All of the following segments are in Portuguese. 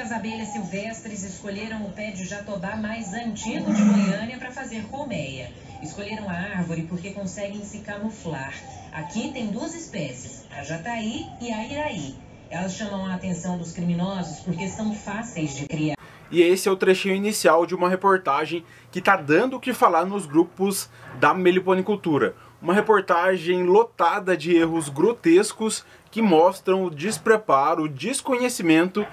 as abelhas silvestres escolheram o pé de jatobá mais antigo de Goiânia para fazer colmeia. Escolheram a árvore porque conseguem se camuflar. Aqui tem duas espécies, a jataí e a iraí. Elas chamam a atenção dos criminosos porque são fáceis de criar. E esse é o trechinho inicial de uma reportagem que está dando o que falar nos grupos da meliponicultura. Uma reportagem lotada de erros grotescos que mostram o despreparo, o desconhecimento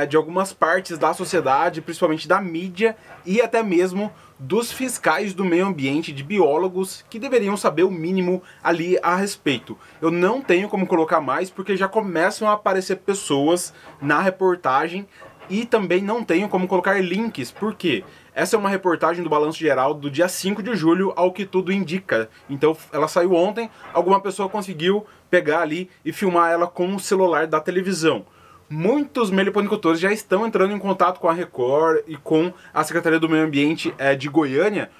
de algumas partes da sociedade, principalmente da mídia e até mesmo dos fiscais do meio ambiente, de biólogos que deveriam saber o mínimo ali a respeito. Eu não tenho como colocar mais porque já começam a aparecer pessoas na reportagem e também não tenho como colocar links, porque essa é uma reportagem do Balanço Geral do dia 5 de julho, ao que tudo indica. Então ela saiu ontem, alguma pessoa conseguiu pegar ali e filmar ela com o celular da televisão. Muitos meliponicultores já estão entrando em contato com a Record e com a Secretaria do Meio Ambiente de Goiânia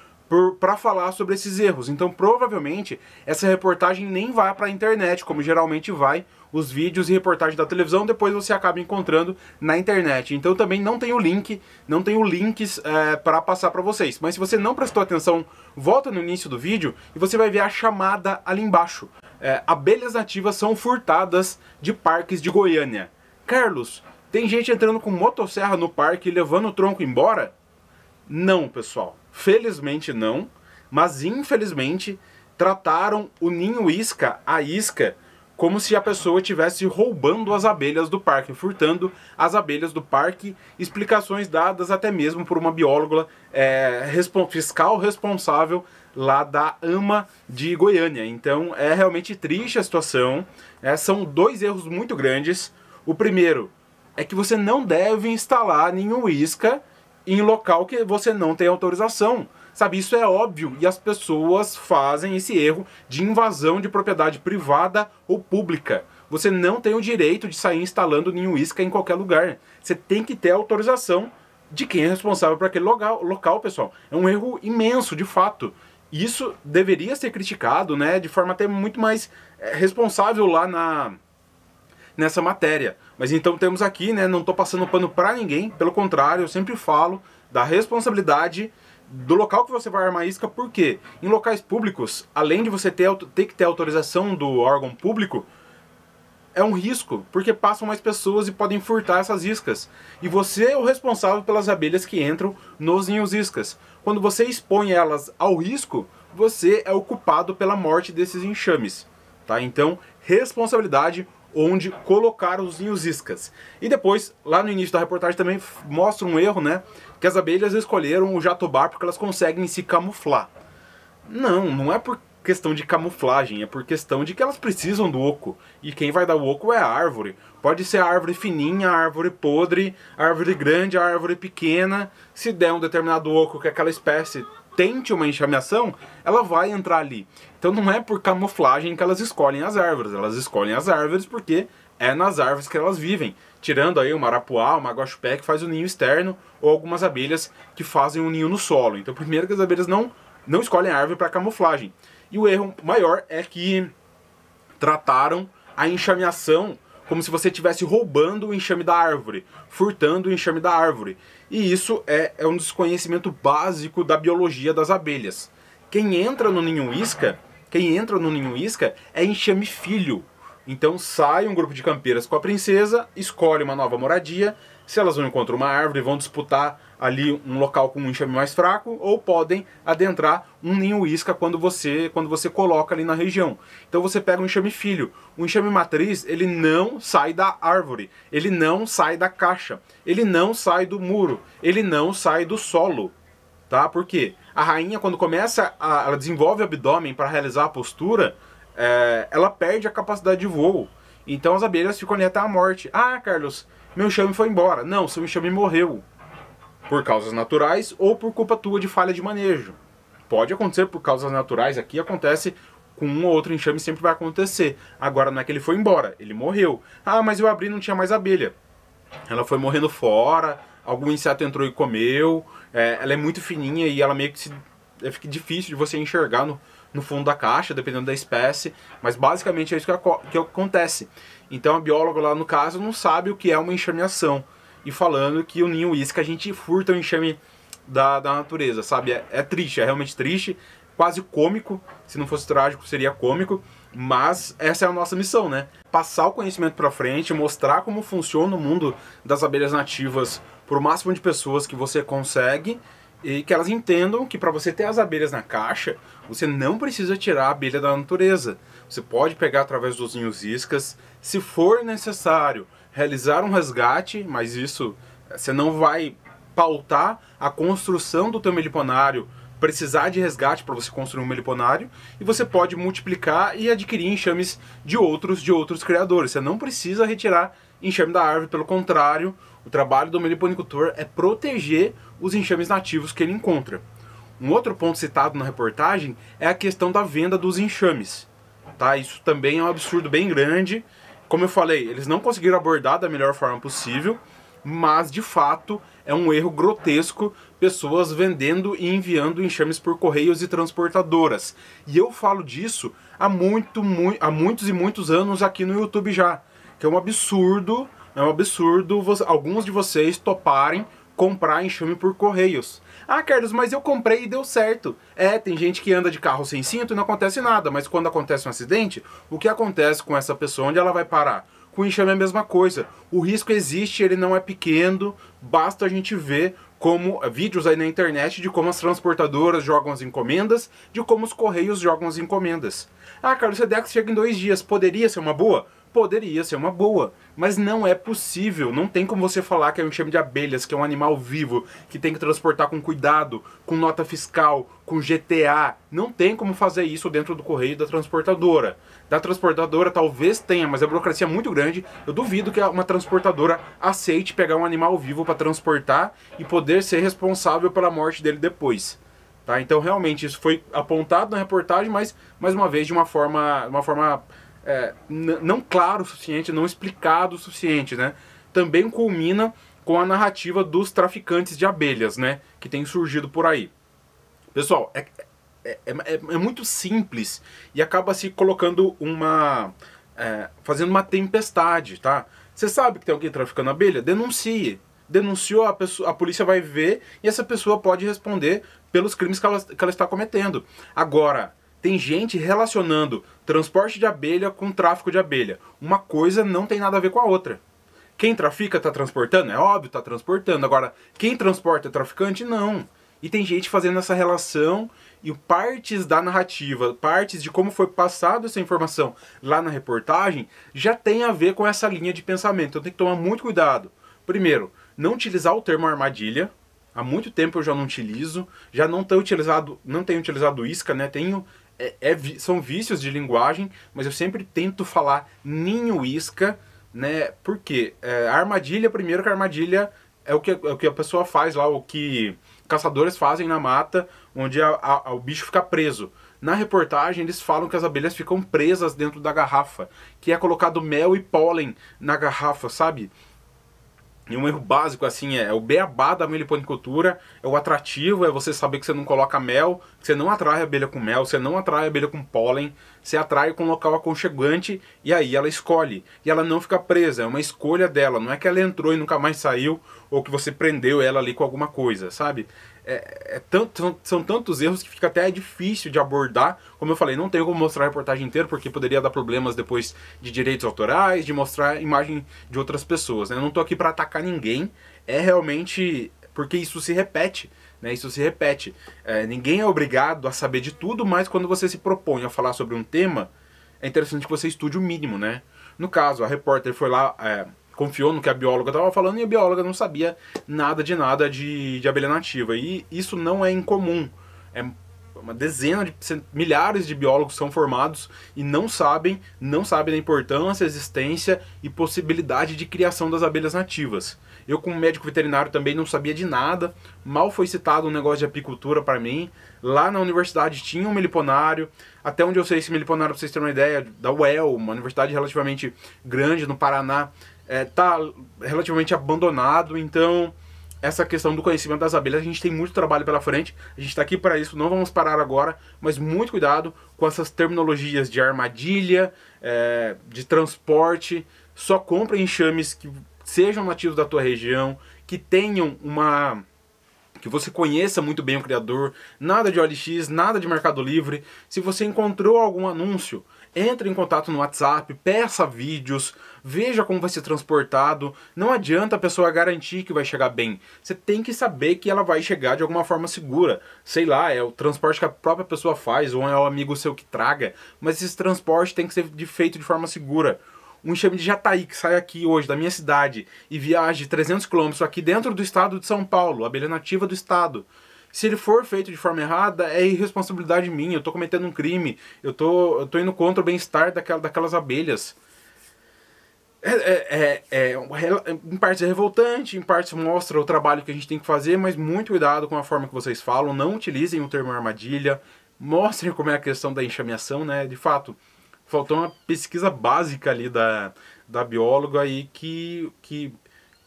para falar sobre esses erros. Então provavelmente essa reportagem nem vai para a internet, como geralmente vai os vídeos e reportagens da televisão, depois você acaba encontrando na internet. Então também não tenho link, não tenho links para passar para vocês. Mas se você não prestou atenção, volta no início do vídeo e você vai ver a chamada ali embaixo. Abelhas nativas são furtadas de parques de Goiânia. Carlos, tem gente entrando com motosserra no parque e levando o tronco embora? Não, pessoal. Felizmente não, mas infelizmente trataram o ninho isca, a isca, como se a pessoa estivesse roubando as abelhas do parque, furtando as abelhas do parque. Explicações dadas até mesmo por uma bióloga fiscal responsável lá da AMA de Goiânia. Então é realmente triste a situação. São dois erros muito grandes. O primeiro é que você não deve instalar ninho isca em local que você não tem autorização. Sabe, isso é óbvio, e as pessoas fazem esse erro de invasão de propriedade privada ou pública. Você não tem o direito de sair instalando ninho isca em qualquer lugar. Você tem que ter autorização de quem é responsável por aquele local, pessoal. É um erro imenso, de fato. Isso deveria ser criticado, né, de forma até muito mais responsável lá nessa matéria. Mas então temos aqui, né, não estou passando pano para ninguém, pelo contrário, eu sempre falo da responsabilidade do local que você vai armar isca, porque em locais públicos, além de você ter que ter autorização do órgão público, é um risco, porque passam mais pessoas e podem furtar essas iscas. E você é o responsável pelas abelhas que entram nos ninhos iscas. Quando você expõe elas ao risco, você é o culpado pela morte desses enxames. Tá? Então, responsabilidade onde colocar os ninhos iscas. E depois, lá no início da reportagem também mostra um erro, né? Que as abelhas escolheram o jatobá porque elas conseguem se camuflar. Não é por questão de camuflagem, é por questão de que elas precisam do oco. E quem vai dar o oco é a árvore. Pode ser a árvore fininha, a árvore podre, a árvore grande, a árvore pequena. Se der um determinado oco que aquela espécie tente uma enxameação, ela vai entrar ali. Então não é por camuflagem que elas escolhem as árvores. Elas escolhem as árvores porque é nas árvores que elas vivem. Tirando aí uma arapuá, uma guaxupé que faz o ninho externo, ou algumas abelhas que fazem o ninho no solo. Então primeiro que as abelhas não escolhem a árvore para camuflagem. E o erro maior é que trataram a enxameação como se você estivesse roubando o enxame da árvore, furtando o enxame da árvore. E isso é um desconhecimento básico da biologia das abelhas. Quem entra no ninho isca é enxame filho. Então sai um grupo de campeiras com a princesa, escolhe uma nova moradia. Se elas não encontram uma árvore, vão disputar ali um local com um enxame mais fraco, ou podem adentrar um ninho isca quando você coloca ali na região. Então você pega um enxame filho. O enxame matriz, ele não sai da árvore, ele não sai da caixa, ele não sai do muro, ele não sai do solo. Tá? Por quê? A rainha, quando ela desenvolve o abdômen para realizar a postura, ela perde a capacidade de voo. Então as abelhas ficam ali até a morte. Ah, Carlos, meu enxame foi embora. Não, seu enxame morreu. Por causas naturais ou por culpa tua de falha de manejo. Pode acontecer por causas naturais, aqui acontece com um ou outro enxame, sempre vai acontecer. Agora não é que ele foi embora, ele morreu. Ah, mas eu abri e não tinha mais abelha. Ela foi morrendo fora, algum inseto entrou e comeu, ela é muito fininha e ela meio que fica difícil de você enxergar no fundo da caixa, dependendo da espécie, mas basicamente é isso que acontece. Então a bióloga lá no caso não sabe o que é uma enxameação. e falando que o ninho isca a gente furta o enxame da natureza, sabe? É triste, é realmente triste, quase cômico. Se não fosse trágico, seria cômico. Mas essa é a nossa missão, né? Passar o conhecimento para frente, mostrar como funciona o mundo das abelhas nativas para o máximo de pessoas que você consegue e que elas entendam que para você ter as abelhas na caixa, você não precisa tirar a abelha da natureza. Você pode pegar através dos ninhos iscas, se for necessário, realizar um resgate, mas isso você não vai pautar a construção do teu meliponário, precisar de resgate para você construir um meliponário, e você pode multiplicar e adquirir enxames de outros criadores. Você não precisa retirar enxame da árvore, pelo contrário, o trabalho do meliponicultor é proteger os enxames nativos que ele encontra. Um outro ponto citado na reportagem é a questão da venda dos enxames. Tá? Isso também é um absurdo bem grande. Como eu falei, eles não conseguiram abordar da melhor forma possível, mas de fato é um erro grotesco pessoas vendendo e enviando enxames por correios e transportadoras. E eu falo disso há muitos e muitos anos aqui no YouTube já, que é um absurdo alguns de vocês toparem comprar enxame por correios. Ah, Carlos, mas eu comprei e deu certo. Tem gente que anda de carro sem cinto e não acontece nada, mas quando acontece um acidente, o que acontece com essa pessoa? Onde ela vai parar? Com o enxame é a mesma coisa. O risco existe, ele não é pequeno, basta a gente ver vídeos aí na internet de como as transportadoras jogam as encomendas, de como os correios jogam as encomendas. Ah, Carlos, o Sedex chega em 2 dias, poderia ser uma boa? Poderia ser uma boa, mas não é possível. Não tem como você falar que é um enxame de abelhas, que é um animal vivo, que tem que transportar com cuidado, com nota fiscal, com GTA. Não tem como fazer isso dentro do correio da transportadora. Da transportadora talvez tenha, mas a burocracia é muito grande. Eu duvido que uma transportadora aceite pegar um animal vivo para transportar e poder ser responsável pela morte dele depois. Tá? Então realmente isso foi apontado na reportagem, mas mais uma vez de uma forma não claro o suficiente, não explicado o suficiente, né? Também culmina com a narrativa dos traficantes de abelhas, né? Que tem surgido por aí. Pessoal, é muito simples e acaba se colocando fazendo uma tempestade, tá? Você sabe que tem alguém traficando abelha? Denuncie. Denunciou, a polícia vai ver e essa pessoa pode responder pelos crimes que ela está cometendo. Agora, tem gente relacionando transporte de abelha com tráfico de abelha. Uma coisa não tem nada a ver com a outra. Quem trafica está transportando? É óbvio, está transportando. Agora, quem transporta é traficante? Não. E tem gente fazendo essa relação e partes da narrativa, partes de como foi passada essa informação lá na reportagem, já tem a ver com essa linha de pensamento. Então tem que tomar muito cuidado. Primeiro, não utilizar o termo armadilha. Há muito tempo eu já não utilizo. Já não tenho utilizado isca, né? São vícios de linguagem, mas eu sempre tento falar ninho isca, né? Porque a armadilha, primeiro que a armadilha é o que a pessoa faz lá, o que caçadores fazem na mata, onde o bicho fica preso. Na reportagem eles falam que as abelhas ficam presas dentro da garrafa, que é colocado mel e pólen na garrafa, sabe? E um erro básico, assim, é o beabá da meliponicultura, é o atrativo, é você saber que você não coloca mel, que você não atrai a abelha com mel, você não atrai a abelha com pólen, você atrai com um local aconchegante e aí ela escolhe. E ela não fica presa, é uma escolha dela, não é que ela entrou e nunca mais saiu, ou que você prendeu ela ali com alguma coisa, sabe? São tantos erros que fica até difícil de abordar. Como eu falei, não tenho como mostrar a reportagem inteira porque poderia dar problemas depois de direitos autorais, de mostrar a imagem de outras pessoas, né? Eu não estou aqui para atacar ninguém, é realmente porque isso se repete, né? Isso se repete. Ninguém é obrigado a saber de tudo, mas quando você se propõe a falar sobre um tema, é interessante que você estude o mínimo, né? No caso, a repórter foi lá, confiou no que a bióloga estava falando e a bióloga não sabia nada de abelha nativa. E isso não é incomum. Uma dezena milhares de biólogos são formados e não sabem da importância, existência e possibilidade de criação das abelhas nativas. Eu, como médico veterinário, também não sabia de nada. Mal foi citado um negócio de apicultura para mim. Lá na universidade tinha um meliponário. Até onde eu sei, esse meliponário, para vocês terem uma ideia, da UEL, uma universidade relativamente grande no Paraná, está relativamente abandonado. Então, essa questão do conhecimento das abelhas, a gente tem muito trabalho pela frente. A gente está aqui para isso, não vamos parar agora, mas muito cuidado com essas terminologias de armadilha, de transporte. Só compre enxames sejam nativos da tua região, que tenham que você conheça muito bem o criador, nada de OLX, nada de Mercado Livre. Se você encontrou algum anúncio, entre em contato no WhatsApp, peça vídeos, veja como vai ser transportado. Não adianta a pessoa garantir que vai chegar bem. Você tem que saber que ela vai chegar de alguma forma segura. Sei lá, é o transporte que a própria pessoa faz, ou é o amigo seu que traga, mas esse transporte tem que ser feito de forma segura. Um enxame de jataí que sai aqui hoje da minha cidade e viaje 300 km aqui dentro do estado de São Paulo, abelha nativa do estado. Se ele for feito de forma errada, é irresponsabilidade minha, eu tô cometendo um crime, eu tô indo contra o bem-estar daquelas abelhas. Em partes é revoltante, em partes mostra o trabalho que a gente tem que fazer, mas muito cuidado com a forma que vocês falam, não utilizem o termo armadilha, mostrem como é a questão da enxameação, né? De fato, faltou uma pesquisa básica ali da bióloga aí que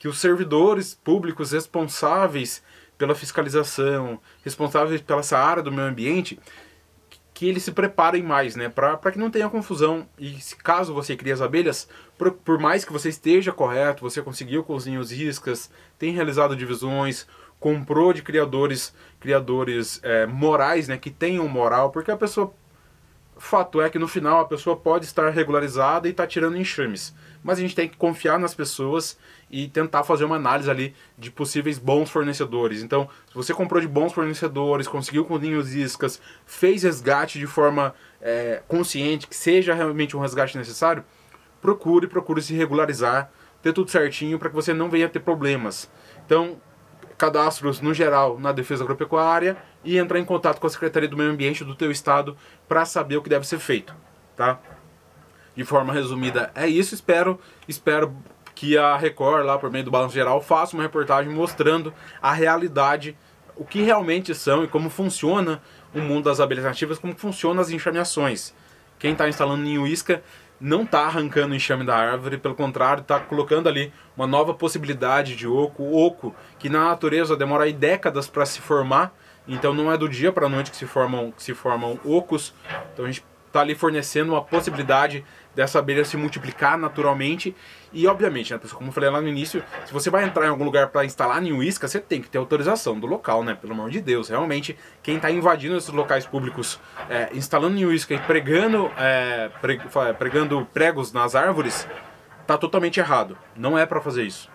os servidores públicos responsáveis pela fiscalização, responsáveis pela essa área do meio ambiente, que eles se preparem mais, né, para que não tenha confusão. E se caso você crie as abelhas, por mais que você esteja correto, você conseguiu com os ninhos iscas, tem realizado divisões, comprou de criadores morais, né, que tenham moral, porque a pessoa... Fato é que no final a pessoa pode estar regularizada e estar tirando enxames. Mas a gente tem que confiar nas pessoas e tentar fazer uma análise ali de possíveis bons fornecedores. Então, se você comprou de bons fornecedores, conseguiu com ninhos iscas, fez resgate de forma consciente, que seja realmente um resgate necessário, procure se regularizar, ter tudo certinho para que você não venha ter problemas. Então, cadastros no geral na Defesa Agropecuária e entrar em contato com a Secretaria do Meio Ambiente do teu estado para saber o que deve ser feito, tá? De forma resumida é isso, espero que a Record lá por meio do Balanço Geral faça uma reportagem mostrando a realidade, o que realmente são e como funciona o mundo das abelhas nativas, como funcionam as enxameações. Quem está instalando ninho isca não está arrancando o enxame da árvore, pelo contrário, está colocando ali uma nova possibilidade de oco que na natureza demora aí décadas para se formar, então não é do dia para a noite que se formam ocos. Então a gente está ali fornecendo uma possibilidade dessa abelha se multiplicar naturalmente. E obviamente, né, pessoal, como eu falei lá no início, se você vai entrar em algum lugar para instalar ninho isca, você tem que ter autorização do local, né? Pelo amor de Deus. Realmente, quem está invadindo esses locais públicos, instalando ninho isca e pregando pregos nas árvores, tá totalmente errado. Não é para fazer isso.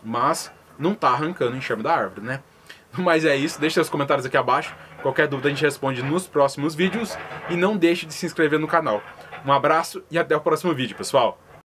Mas não tá arrancando o enxame da árvore, né? Mas é isso, deixa seus comentários aqui abaixo. Qualquer dúvida a gente responde nos próximos vídeos. E não deixe de se inscrever no canal. Um abraço e até o próximo vídeo, pessoal!